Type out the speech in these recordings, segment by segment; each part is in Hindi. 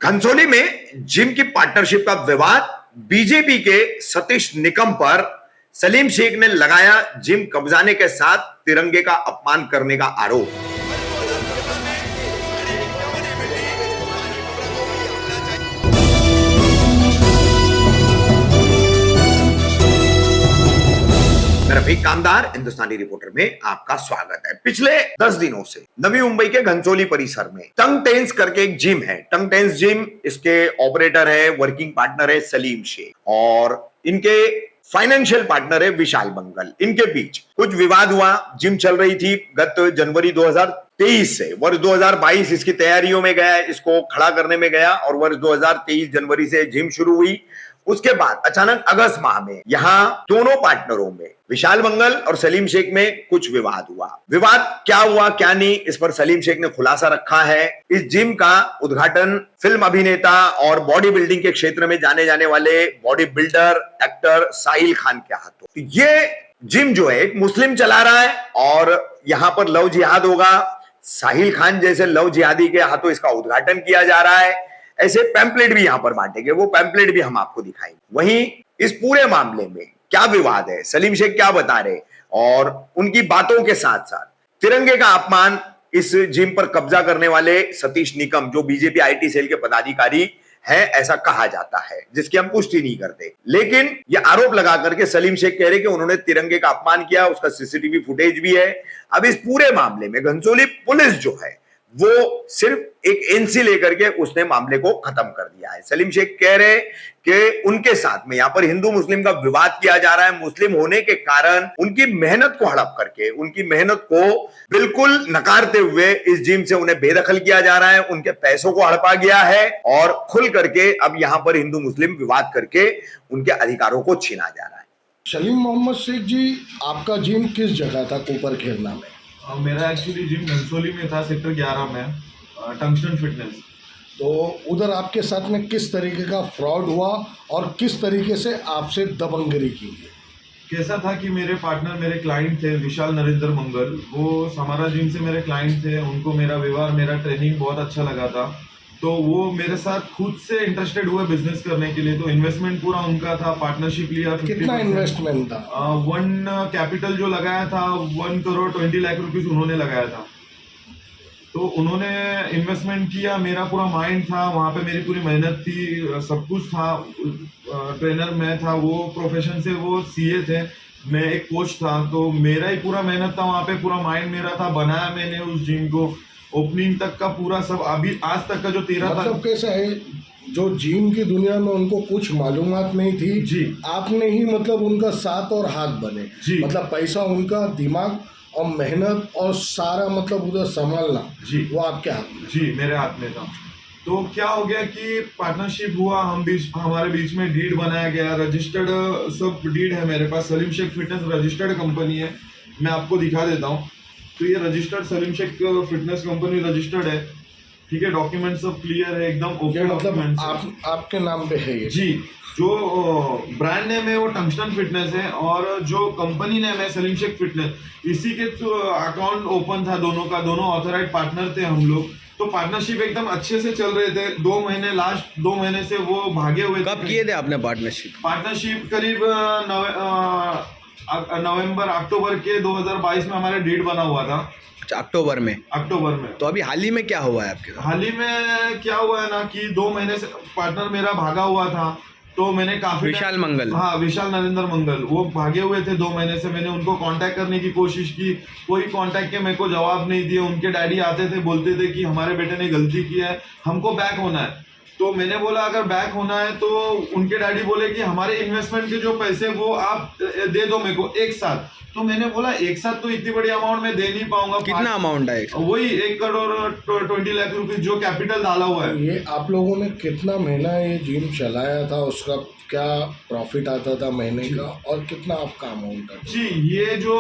घनसोली में जिम की पार्टनरशिप का विवाद, बीजेपी के सतीश निकम पर सलीम शेख ने लगाया जिम कब्जाने के साथ तिरंगे का अपमान करने का आरोप। रफीक कामदार हिंदुस्तानी रिपोर्टर में आपका स्वागत है। पिछले 10 दिनों से नवी मुंबई के घनसोली परिसर में टंग टेंस करके एक जिम है। टंग टेंस जिम, इसके ऑपरेटर है, वर्किंग पार्टनर है सलीम शेख और इनके फाइनेंशियल पार्टनर है विशाल बंगल। इनके बीच कुछ विवाद हुआ। जिम चल रही थी गत जनवरी 2023 से। वर्ष 2022 इसकी तैयारियों में गया, इसको खड़ा करने में गया और वर्ष 2023 जनवरी से जिम शुरू हुई। उसके बाद अचानक अगस्त माह में यहां दोनों पार्टनरों में, विशाल बंगल और सलीम शेख में कुछ विवाद हुआ। विवाद क्या हुआ क्या नहीं, इस पर सलीम शेख ने खुलासा रखा है। इस जिम का उद्घाटन फिल्म अभिनेता और बॉडी बिल्डिंग के क्षेत्र में जाने जाने वाले body builder actor Sahil Khan के हाथों। तो ये जिम जो है एक मुस्लिम चला रहा है और यहां पर लव जिहाद होगा। साहिल खान जैसे लव जिहादी के हाथों इसका उद्घाटन किया जा रहा है। ऐसे पैम्पलेट भी यहां पर बांटेंगे, वो पैम्पलेट भी हम आपको दिखाएंगे। वहीं इस पूरे मामले में क्या विवाद है, सलीम शेख क्या बता रहे, और उनकी बातों के साथ साथ तिरंगे का अपमान इस जिम पर कब्जा करने वाले सतीश निकम, जो बीजेपी आईटी सेल के पदाधिकारी है ऐसा कहा जाता है, जिसकी हम पुष्टि नहीं करते, लेकिन यह आरोप लगा करके सलीम शेख कह रहे कि उन्होंने तिरंगे का अपमान किया। उसका सीसीटीवी फुटेज भी है। अब इस पूरे मामले में घनसोली पुलिस जो है वो सिर्फ एक एनसी लेकर के उसने मामले को खत्म कर दिया है। सलीम शेख कह रहे कि उनके साथ में यहां पर हिंदू मुस्लिम का विवाद किया जा रहा है। मुस्लिम होने के कारण उनकी मेहनत को हड़प करके, उनकी मेहनत को बिल्कुल नकारते हुए इस जिम से उन्हें बेदखल किया जा रहा है। उनके पैसों को हड़पा गया है और खुल करके अब यहां पर हिंदू मुस्लिम विवाद करके उनके अधिकारों को छीना जा रहा है। सलीम मोहम्मद शेख जी, आपका जिम किस जगह था कोपर खेरना में? मेरा एक्चुअली जिम घनसोली में था, सेक्टर 11 में, टंगस्टन फिटनेस। तो उधर आपके साथ में किस तरीके का फ्रॉड हुआ और किस तरीके से आपसे दबंगगिरी की? कैसा था कि मेरे पार्टनर, मेरे क्लाइंट थे विशाल नरेंद्र मंगल, वो समारा जिम से मेरे क्लाइंट थे। उनको मेरा व्यवहार, मेरा ट्रेनिंग बहुत अच्छा लगा था, तो वो मेरे साथ खुद से इंटरेस्टेड हुए बिजनेस करने के लिए। तो इन्वेस्टमेंट पूरा उनका था, पार्टनरशिप लिया। कितना इन्वेस्टमेंट था? वन कैपिटल जो लगाया था 1 करोड़ 20 लाख रुपीस उन्होंने लगाया था। तो उन्होंने इन्वेस्टमेंट किया, मेरा पूरा माइंड था वहाँ पे, मेरी पूरी मेहनत थी, सब कुछ था। ट्रेनर मैं था, वो प्रोफेशन से वो सीए थे, मैं एक कोच था, तो मेरा ही पूरा मेहनत था वहाँ पे, पूरा माइंड मेरा था। बनाया मैंने उस जिम को, ओपनिंग तक का पूरा सब, अभी आज तक का जो 13 था। मतलब कैसा है, जो जिम की दुनिया में उनको कुछ मालूमात नहीं थी जी, आपने ही मतलब उनका साथ और हाथ बने जी, मतलब पैसा उनका, दिमाग और मेहनत और सारा मतलब उधर संभालना जी, वो आपके हाथ में? जी, मेरे हाथ में था। तो क्या हो गया कि पार्टनरशिप हुआ, हमारे बीच में डीड बनाया गया, रजिस्टर्ड सब डीड है मेरे पास। Salim Sheikh fitness registered company है, मैं आपको दिखा देता हूँ। तो ये registered Salim Sheikh fitness company registered है, ठीक है। डॉक्यूमेंट सब क्लियर है, एकदम ओके डॉक्यूमेंट। आपके नाम पे है ये? जी, जो ब्रांड नेम है वो टंगस्टन फिटनेस है और जो कंपनी नेम है सलीम शेख फिटनेस, इसी के अकाउंट ओपन था दोनों का। दोनों ऑथराइज पार्टनर थे हम लोग। तो पार्टनरशिप एकदम अच्छे से चल रहे थे। 2 महीने, लास्ट 2 महीने से वो भागे हुए। कब किए थे आपने पार्टनरशिप? करीब नवंबर अक्टूबर के 2022 में हमारा डेट बना हुआ था। अक्टूबर में? अक्टूबर में। तो अभी हाल ही में क्या हुआ है आपके साथ? हाल ही में क्या हुआ है ना कि 2 महीने से पार्टनर मेरा भागा हुआ था, तो मैंने काफी विशाल मंगल? हाँ, विशाल नरेंद्र मंगल, वो भागे हुए थे 2 महीने से। मैंने उनको कांटेक्ट करने की कोशिश की, कोई कांटेक्ट के मेरे को जवाब नहीं दिए। उनके डैडी आते थे, बोलते थे कि हमारे बेटे ने गलती किया है, हमको बैक होना है। तो मैंने बोला अगर बैक होना है तो उनके डैडी बोले कि हमारे इन्वेस्टमेंट के जो पैसे वो आप दे दो मेरे को एक साथ। तो मैंने बोला एक साथ तो इतनी बड़ी अमाउंट में दे नहीं पाऊंगा। कितना अमाउंट है? वही 1 करोड़ 20 लाख रुपीस जो कैपिटल डाला हुआ है। ये आप लोगों ने कितना महीना ये जिम चलाया था, उसका क्या प्रॉफिट आता था महीने का और कितना आपका अमाउंट था? जी, ये जो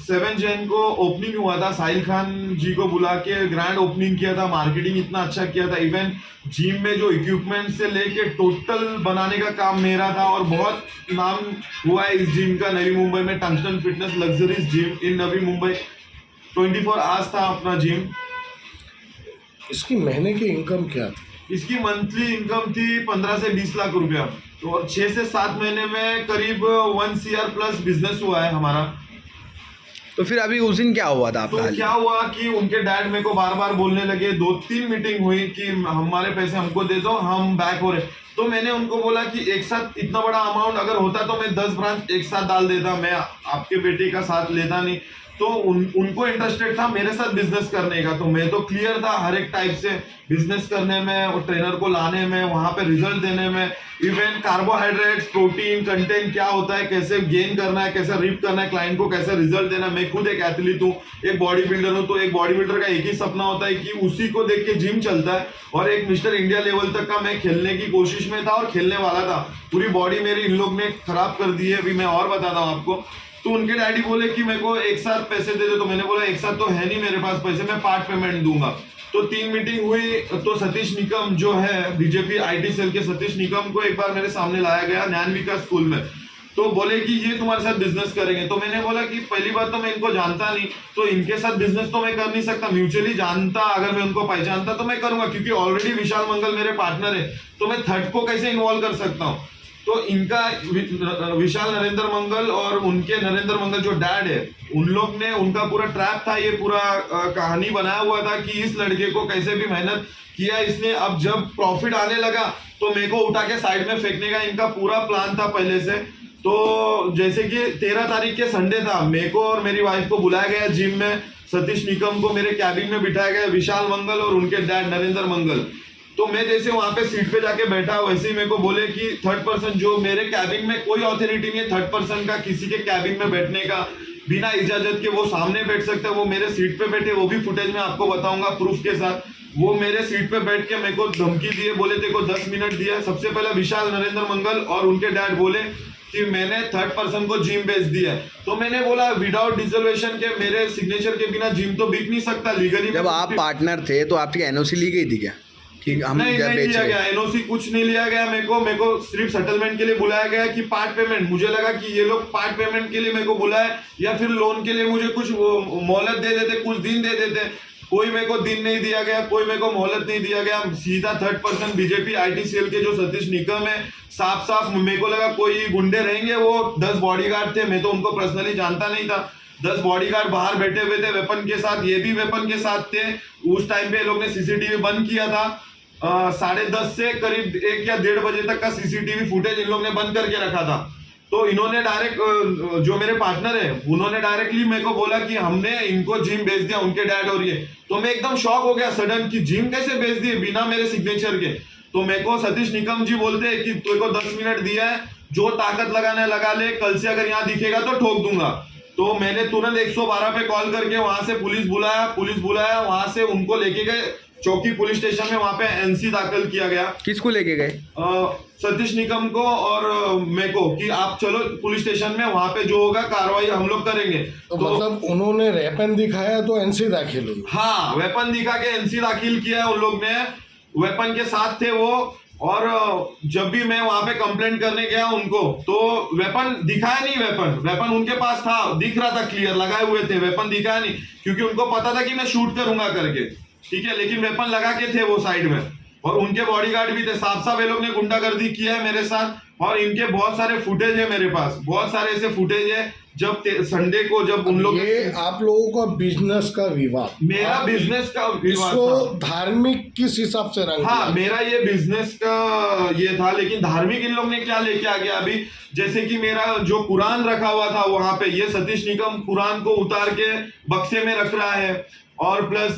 7 जैन को ओपनिंग हुआ था, साहिल खान जी को बुला के ग्रैंड ओपनिंग किया था, मार्केटिंग इतना अच्छा किया था। इवन जिम में जो इक्विपमेंट से लेके टोटल बनाने का काम मेरा था और बहुत नाम हुआ है इस जिम का नवी मुंबई में। Tungsten fitness luxuries gym in Navi Mumbai, 24 hours था अपना जिम। इसकी महीने की इनकम क्या थी? इसकी मंथली इनकम थी 15 से 20 लाख रुपया, और 6 से 7 महीने में करीब 1 CR प्लस बिजनेस हुआ है हमारा। तो फिर अभी उस दिन क्या हुआ था आपका? तो क्या हुआ कि उनके डैड मेरे को बार बार बोलने लगे, 2-3 मीटिंग हुई कि हमारे पैसे हमको दे दो, हम बैक हो रहे। तो मैंने उनको बोला कि एक साथ इतना बड़ा अमाउंट अगर होता तो मैं 10 ब्रांच एक साथ डाल देता, मैं आपके बेटे का साथ लेता नहीं। तो उनको इंटरेस्टेड था मेरे साथ बिजनेस करने का, तो मैं तो क्लियर था हर एक टाइप से बिजनेस करने में और ट्रेनर को लाने में, वहां पे रिजल्ट देने में, इवन कार्बोहाइड्रेट्स, प्रोटीन कंटेंट क्या होता है, कैसे गेन करना है, कैसे रिप करना है, क्लाइंट को कैसे रिजल्ट देना है। मैं खुद एक एथलीट हूँ, एक बॉडी बिल्डर हूँ, तो एक बॉडी बिल्डर का एक ही सपना होता है कि उसी को देख के जिम चलता है, और एक मिस्टर इंडिया लेवल तक का मैं खेलने की कोशिश में था और खेलने वाला था। पूरी बॉडी मेरी इन लोग ने खराब कर दी है, अभी मैं और बताता हूँ आपको। तो उनके डैडी बोले कि मेरे को एक साथ पैसे दे दे, तो मैंने बोला एक साथ तो है नहीं मेरे पास पैसे, मैं पार्ट पेमेंट दूंगा। तो 3 मीटिंग हुई, तो सतीश निकम जो है बीजेपी IT सेल के सतीश निकम को एक बार मेरे सामने लाया गया ज्ञान विकास स्कूल में। तो बोले कि ये तुम्हारे साथ बिजनेस करेंगे। तो मैंने बोला कि पहली बात तो मैं इनको जानता नहीं, तो इनके साथ बिजनेस तो मैं कर नहीं सकता। म्यूचुअली जानता, अगर मैं उनको पहचानता तो मैं करूंगा, क्योंकि ऑलरेडी विशाल मंगल मेरे पार्टनर है, तो मैं थर्ड को कैसे इन्वॉल्व कर सकता हूँ। तो इनका विशाल नरेंद्र मंगल और उनके नरेंद्र मंगल जो डैड है, उन लोग ने, उनका पूरा ट्रैप था, ये पूरा कहानी बनाया हुआ था कि इस लड़के को कैसे भी मेहनत किया इसने, अब जब प्रॉफिट आने लगा तो मेरे को उठा के साइड में फेंकने का इनका पूरा प्लान था पहले से। तो जैसे कि 13 तारीख के संडे था, मेरे को और मेरी वाइफ को बुलाया गया जिम में, सतीश निकम को मेरे कैबिन में बिठाया गया, विशाल मंगल और उनके डैड नरेंद्र मंगल। तो मैं जैसे वहां पे सीट पे जाके बैठा, वैसे ही मेरे को बोले कि थर्ड पर्सन, जो मेरे कैबिन में कोई अथॉरिटी नहीं है थर्ड पर्सन का किसी के कैबिन में बैठने का, बिना इजाजत के वो सामने बैठ सकते हैं। वो मेरे सीट पे बैठे, वो भी फुटेज में आपको बताऊंगा प्रूफ के साथ। वो मेरे सीट पे बैठ के मेरे को धमकी दिए, बोले तेरे को 10 मिनट दिया। सबसे पहले विशाल नरेंद्र मंगल और उनके डैड बोले कि मैंने थर्ड पर्सन को जिम बेच दिया है। तो मैंने बोला विदाउट डिसोल्यूशन के, मेरे सिग्नेचर के बिना जिम तो बिक नहीं सकता लीगली। जब आप पार्टनर थे तो आपकी NOC ली गई थी क्या कि हम नहीं लिया गया, NOC कुछ नहीं लिया गया। मेरे को सिर्फ सेटलमेंट के लिए बुलाया गया कि पार्ट पेमेंट। मुझे लगा कि ये लोग पार्ट पेमेंट के लिए मेरे को बुलाए या फिर लोन के लिए मुझे कुछ मोहलत दे देते, कुछ दिन दे देते। कोई मेरे को दिन नहीं दिया गया, कोई मेरे को मोहलत नहीं दिया गया। सीधा third person BJP IT cell के जो सतीश निकम है, साफ साफ मेरे को लगा कोई गुंडे रहेंगे। वो 10 बॉडीगार्ड थे, मैं तो उनको पर्सनली जानता नहीं था। 10 बॉडीगार्ड बाहर बैठे हुए थे वेपन के साथ, ये भी वेपन के साथ थे। उस टाइम पे लोग ने CCTV बंद किया था। 10:30 से करीब 1 या 1:30 बजे तक का CCTV फुटेज इन लोग ने बंद करके रखा था। तो इन्होंने डायरेक्ट, जो मेरे पार्टनर है उन्होंने डायरेक्टली मेरे को बोला कि हमने इनको जिम बेच दिया, उनके डैड और ये। तो मैं एकदम शॉक हो गया सडन कि जिम कैसे बेच दिए बिना मेरे सिग्नेचर के। तो मेरे को सतीश निकम जी बोलते हैं कि तेरे को 10 मिनट दिया है, जो ताकत लगाने लगा ले, कल से अगर यहाँ दिखेगा तो ठोक दूंगा। तो मैंने तुरंत 112 पे कॉल करके वहां से पुलिस बुलाया, वहां से उनको लेके गए चौकी पुलिस स्टेशन में, वहां पे NC दाखिल किया गया। किसको लेके गए? सतीश निकम को और मेरे को कि आप चलो पुलिस स्टेशन में, वहां पे जो होगा कार्रवाई हम लोग करेंगे। तो मतलब उन्होंने वेपन दिखाया तो NC दाखिल हुई? हाँ, वेपन दिखा के NC दाखिल किया उन लोग ने, वेपन के साथ थे वो। और जब भी मैं वहां पे कंप्लेंट करने गया उनको, तो वेपन दिखाया नहीं। वेपन उनके पास था, दिख रहा था क्लियर, लगाए हुए थे, वेपन दिखाया नहीं, क्योंकि उनको पता था कि मैं शूट करूंगा करके, ठीक है। लेकिन वेपन लगा के थे वो साइड में, और उनके बॉडीगार्ड भी थे। साफ साफ ये लोग ने गुंडागर्दी किया है मेरे साथ, और इनके बहुत सारे फुटेज है मेरे पास, बहुत सारे ऐसे फुटेज है। जब संडे को जब उन लोग, ये आप लोगों का बिजनेस का विवाद, मेरा बिजनेस का विवाद इसको था। धार्मिक किस हिसाब से रंग हाँ, दिया? मेरा ये बिजनेस का ये था, लेकिन धार्मिक इन लोग ने क्या लेके आ गया अभी। जैसे कि मेरा जो कुरान रखा हुआ था वहां पे, ये सतीश निकम कुरान को उतार के बक्से में रख रहा है, और प्लस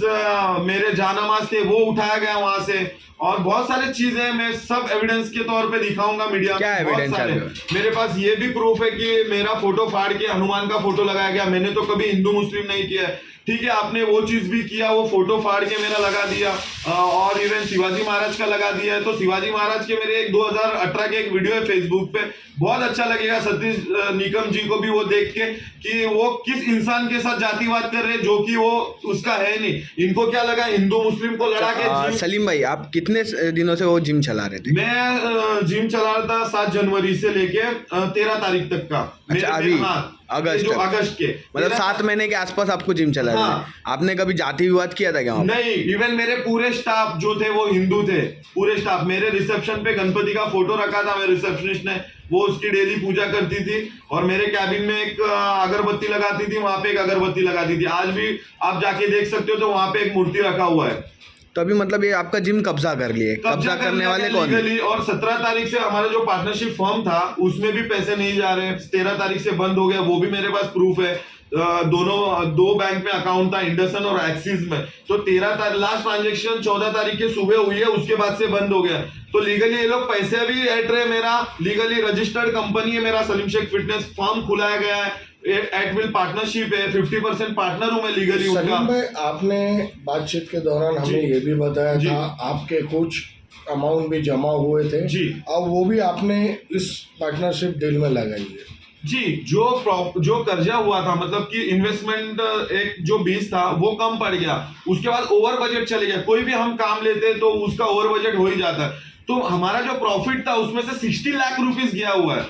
मेरे जानमाज थे वो उठाया गया वहां से, और बहुत सारी चीजें मैं सब एविडेंस के तौर पे दिखाऊंगा मीडिया में। क्या एविडेंस है? मेरे पास ये भी प्रूफ है कि मेरा फोटो फाड़ के हनुमान का फोटो लगाया गया। मैंने तो कभी हिंदू मुस्लिम नहीं किया है, ठीक है। आपने वो चीज भी किया, वो फोटो फाड़ के मेरा लगा दिया, और इवन शिवाजी महाराज का लगा दिया है। तो शिवाजी महाराज के मेरे 2018 के एक वीडियो है फेसबुक पे, बहुत अच्छा लगेगा सतीश निकम जी को भी वो देख के कि वो किस इंसान के साथ जातिवाद कर रहे हैं, जो कि वो उसका है नहीं। इनको क्या लगा हिंदू मुस्लिम को लड़ा के। सलीम भाई, आप कितने दिनों से वो जिम चला रहे थे? मैं जिम चला रहा था 7 जनवरी से लेके 13 तारीख तक का। अच्छा, अभी? हाँ, अगस्त जो तक। अगस्त के मतलब 7 महीने के आसपास आपको जिम चला रहा हाँ। है। आपने कभी जाति विवाद किया था क्या वहाँ पे? नहीं, इवन मेरे पूरे स्टाफ जो थे वो हिंदू थे, पूरे स्टाफ। मेरे रिसेप्शन पे गणपति का फोटो रखा था, मेरे रिसेप्शनिस्ट ने, वो उसकी डेली पूजा करती थी। और मेरे कैबिन में एक अगरबत्ती लगाती थी, वहां पे एक अगरबत्ती लगाती थी। आज भी आप जाके देख सकते हो तो वहां पे एक मूर्ति रखा हुआ है। तो अभी मतलब ये आपका जिम कब्जा कर लिए, कब्जा करने वाले कौन है? लीगली। और 17 तारीख से हमारा जो पार्टनरशिप फर्म था उसमें भी पैसे नहीं जा रहे, 13 तारीख से बंद हो गया, वो भी मेरे पास प्रूफ है। दो बैंक में अकाउंट था, इंडसन और एक्सिस में। तो 13 तारीख लास्ट ट्रांजेक्शन 14 तारीख के सुबह हुई है, उसके बाद से बंद हो गया। तो लीगली ये लोग पैसे भी ऐड रहे। मेरा लीगली रजिस्टर्ड कंपनी है, मेरा सलीम शेख फिटनेस फर्म खुलाया गया है, एट विल पार्टनरशिप है, 50% पार्टनर हूं मैं लीगली उनका। सलीम भाई, आपने बातचीत के दौरान हमें ये भी बताया जी। था आपके कुछ अमाउंट भी जमा हुए थे जी। और वो भी आपने इस पार्टनरशिप डील में लगाई है। जी, जो कर्जा हुआ था, मतलब कि इन्वेस्टमेंट एक जो 20 था वो कम पड़ गया, उसके बाद ओवर बजट चले गया। कोई भी हम काम लेते तो उसका ओवर बजट हो ही जाता है। तो हमारा जो प्रॉफिट था उसमें से 60 लाख रुपीस गया हुआ है।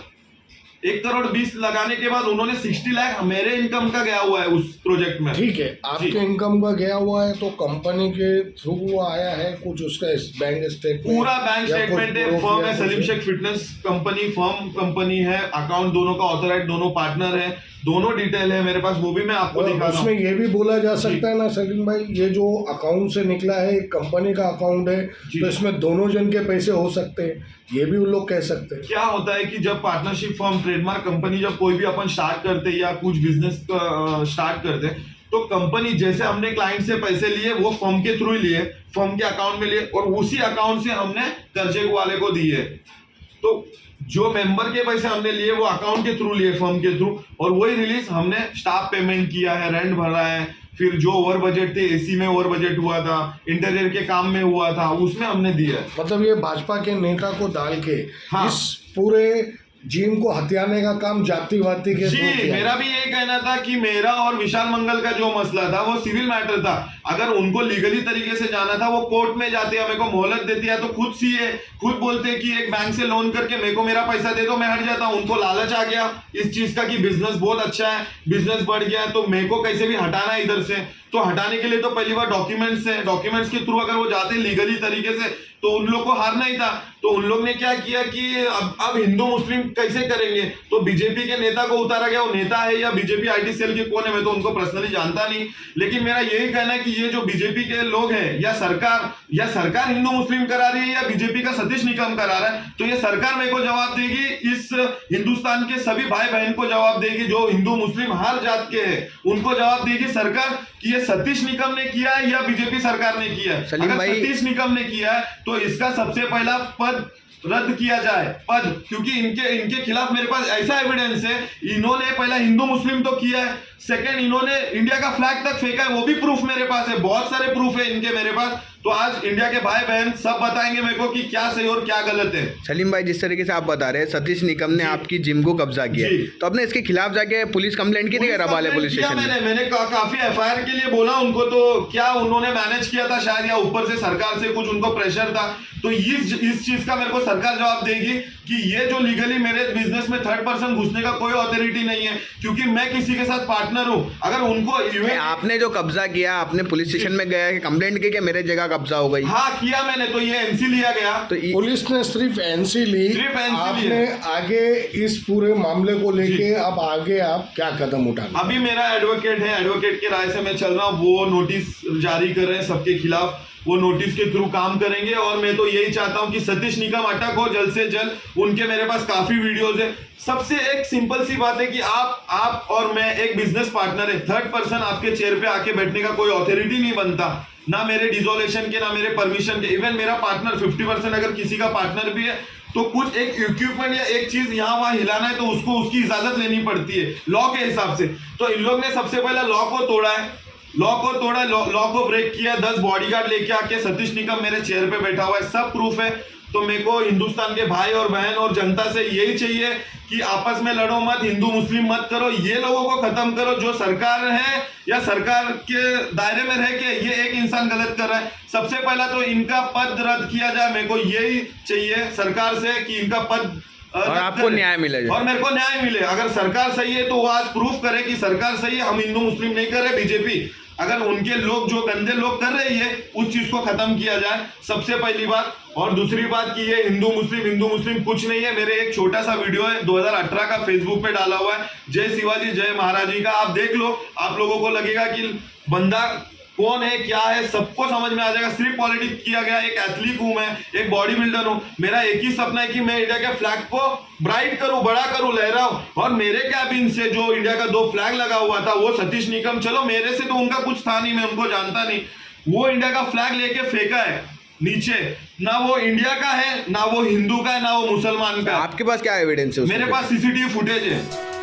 1 करोड़ 20 लगाने के बाद उन्होंने 60 लाख मेरे इनकम का गया हुआ है उस प्रोजेक्ट में। ठीक है, आपके इनकम का गया हुआ है तो कंपनी के थ्रू आया है कुछ उसका बैंक स्टेटमेंट? पूरा बैंक या कुछ स्टेटमेंट है, proof फर्म या है, कुछ Salim Sheikh fitness company firm company है, अकाउंट दोनों का ऑथराइज, दोनों पार्टनर है, दोनों डिटेल है मेरे पास, वो भी मैं आपको दिखा रहा उसमें हूँ। ये भी बोला जा सकता है ना सलीम भाई, ये जो अकाउंट से निकला है एक कंपनी का अकाउंट है, जी। तो इसमें दोनों जन के पैसे हो सकते हैं, ये भी उन लोग कह सकते हैं। क्या होता है कि जब पार्टनरशिप फर्म, ट्रेडमार्क कंपनी जब कोई भी अपन स्टार्ट करते हैं या कुछ बिजनेस स्टार्ट करते हैं, तो कंपनी जैसे हमने क्लाइंट से पैसे लिए वो फर्म के थ्रू ही लिए, फर्म के अकाउंट में लिए और उसी अकाउंट से हमने कर्जे वाले को दिए। तो जो मेंबर के पैसे हमने लिए वो अकाउंट के थ्रू लिए, फर्म के थ्रू, और वही रिलीज हमने स्टाफ पेमेंट किया है, रेंट भरा है, फिर जो ओवर बजट थे, एसी में ओवर बजट हुआ था, इंटीरियर के काम में हुआ था, उसमें हमने दिया है। मतलब ये भाजपा के नेता को डाल के हाँ। इस पूरे जिम को हथियाने का काम जातिवादी के जी, थ्रू किया। मेरा भी यही कहना था कि मेरा और विशाल मंगल का जो मसला था वो सिविल मैटर था। अगर उनको लीगली तरीके से जाना था वो कोर्ट में जाते हैं, मेरे को मोहलत देती है, तो खुद सीए खुद बोलते हैं कि एक बैंक से लोन करके मेरे को मेरा पैसा दे दो, मैं हट जाता हूं। उनको लालच आ गया इस चीज का कि बिजनेस बहुत अच्छा है, बिजनेस बढ़ गया है, तो मेरे को कैसे भी हटाना है इधर से। तो हटाने के लिए तो पहली बार डॉक्यूमेंट्स है, डॉक्यूमेंट्स के थ्रू अगर वो जाते लीगली तरीके से तो उन लोग को हारना ही था। तो उन लोग ने क्या किया कि अब हिंदू मुस्लिम कैसे करेंगे, तो बीजेपी के नेता को उतारा गया। वो नेता है या बीजेपी आईटी सेल के कौन है मैं तो उनको पर्सनली जानता नहीं, लेकिन मेरा यही कहना है कि ये जो बीजेपी के लोग हैं या सरकार हिंदू मुस्लिम करा रही है या बीजेपी का सतीश निकम करा रहा है, तो ये सरकार मेरे को जवाब देगी, इस हिंदुस्तान के सभी भाई बहन को जवाब देगी, जो हिंदू मुस्लिम हर जात के हैं उनको जवाब देगी सरकार कि ये सतीश निकम ने किया है या बीजेपी सरकार ने किया है। सलीम अगर भाई- सतीश निकम ने किया है तो इसका सबसे पहला पद रद्द किया जाए, पद, क्योंकि इनके खिलाफ मेरे पास ऐसा एविडेंस है, इन्होंने पहला हिंदू मुस्लिम तो किया है, सेकंड इन्होंने इंडिया का फ्लैग तक फेंका है, वो भी प्रूफ मेरे पास है, बहुत सारे प्रूफ है इनके मेरे पास। तो आज इंडिया के भाई बहन सब बताएंगे मेरे को कि क्या सही और क्या गलत है। सलीम भाई, जिस तरीके से आप बता रहे हैं सतीश निकम ने आपकी जिम को कब्जा किया, जी। तो आपने इसके खिलाफ जाके पुलिस कंप्लेंट की थी क्या रबाले पुलिस स्टेशन में? मैंने काफी एफआईआर के लिए बोला उनको, तो क्या उन्होंने मैनेज किया था शायद, या ऊपर से सरकार से कुछ उनको प्रेशर था। तो इस चीज का मेरे को सरकार जवाब देगी कि ये जो लीगली मेरे बिजनेस में थर्ड पर्सन घुसने का कोई अथॉरिटी नहीं है, क्योंकि मैं किसी के साथ पार्टनर हूं। अगर उनको आपने जो कब्जा किया, आपने पुलिस स्टेशन में गया कंप्लेंट की कि मेरे जगह कब्जा हो गई? हाँ किया मैंने, तो ये एनसी लिया गया। तो पुलिस ने सिर्फ एनसी ली, सिर्फ NC आपने आगे इस पूरे मामले को लेके अब आगे आप क्या कदम उठाना? अभी मेरा एडवोकेट है, एडवोकेट के राय से मैं चल रहा हूँ, वो नोटिस जारी कर रहे हैं सबके खिलाफ, वो नोटिस के थ्रू काम करेंगे। और मैं तो यही चाहता हूं कि सतीश निकम अटक हो जल्द से जल्द, उनके मेरे पास काफी वीडियोस है। सबसे एक सिंपल सी बात है कि आप और मैं एक बिजनेस पार्टनर है, थर्ड पर्सन आपके चेयर पे आके बैठने का कोई अथॉरिटी नहीं बनता, ना मेरे डिसोल्यूशन के ना मेरे परमिशन के। इवन मेरा पार्टनर 50% अगर किसी का पार्टनर भी है तो कुछ एक इक्विपमेंट या एक चीज यहाँ वहां हिलाना है तो उसको उसकी इजाजत लेनी पड़ती है लॉ के हिसाब से। तो इन लोग ने सबसे पहला लॉ को तोड़ा है, लॉ को ब्रेक किया, 10 बॉडीगार्ड लेके आके सतीश निकम मेरे चेयर पे बैठा हुआ है, सब प्रूफ है। तो मेरे को हिंदुस्तान के भाई और बहन और जनता से यही चाहिए कि आपस में लड़ो मत, हिंदू मुस्लिम मत करो, ये लोगों को खत्म करो जो सरकार है या सरकार के दायरे में रह के ये एक इंसान गलत कर रहा है। सबसे पहला तो इनका पद रद्द किया जाए, मेरे को यही चाहिए सरकार से कि इनका पद और आपको न्याय मिले और मेरे को न्याय मिले। अगर सरकार सही है तो वो आज प्रूफ करे कि सरकार सही है, हम हिंदू मुस्लिम नहीं कर रहे बीजेपी। अगर उनके लोग जो गंदे लोग कर रहे हैं उस चीज को खत्म किया जाए, सबसे पहली बात। और दूसरी बात कि ये हिंदू मुस्लिम कुछ नहीं है। मेरे एक छोटा सा वीडियो है 2018 का, फेसबुक पे डाला हुआ है, जय शिवाजी जय महाराजी का, आप देख लो। आप लोगों को लगेगा कि बंदा कौन है क्या है, सबको समझ में आ जाएगा। सिर्फ पॉलिटिक्स किया गया। एक एथलीट हूं मैं, एक बॉडी बिल्डर हूं। मेरा एक ही सपना है कि मैं इंडिया के फ्लैग को ब्राइट करूं, बड़ा करूं, लहराऊं। और मेरे कैबिन से जो इंडिया का 2 फ्लैग लगा हुआ था वो सतीश निकम, चलो मेरे से तो उनका कुछ था नहीं, मैं उनको जानता नहीं, वो इंडिया का फ्लैग लेके फेंका है नीचे। ना वो इंडिया का है, ना वो हिंदू का है, ना वो मुसलमान का। आपके पास क्या एविडेंस है? मेरे पास सीसीटीवी फुटेज है।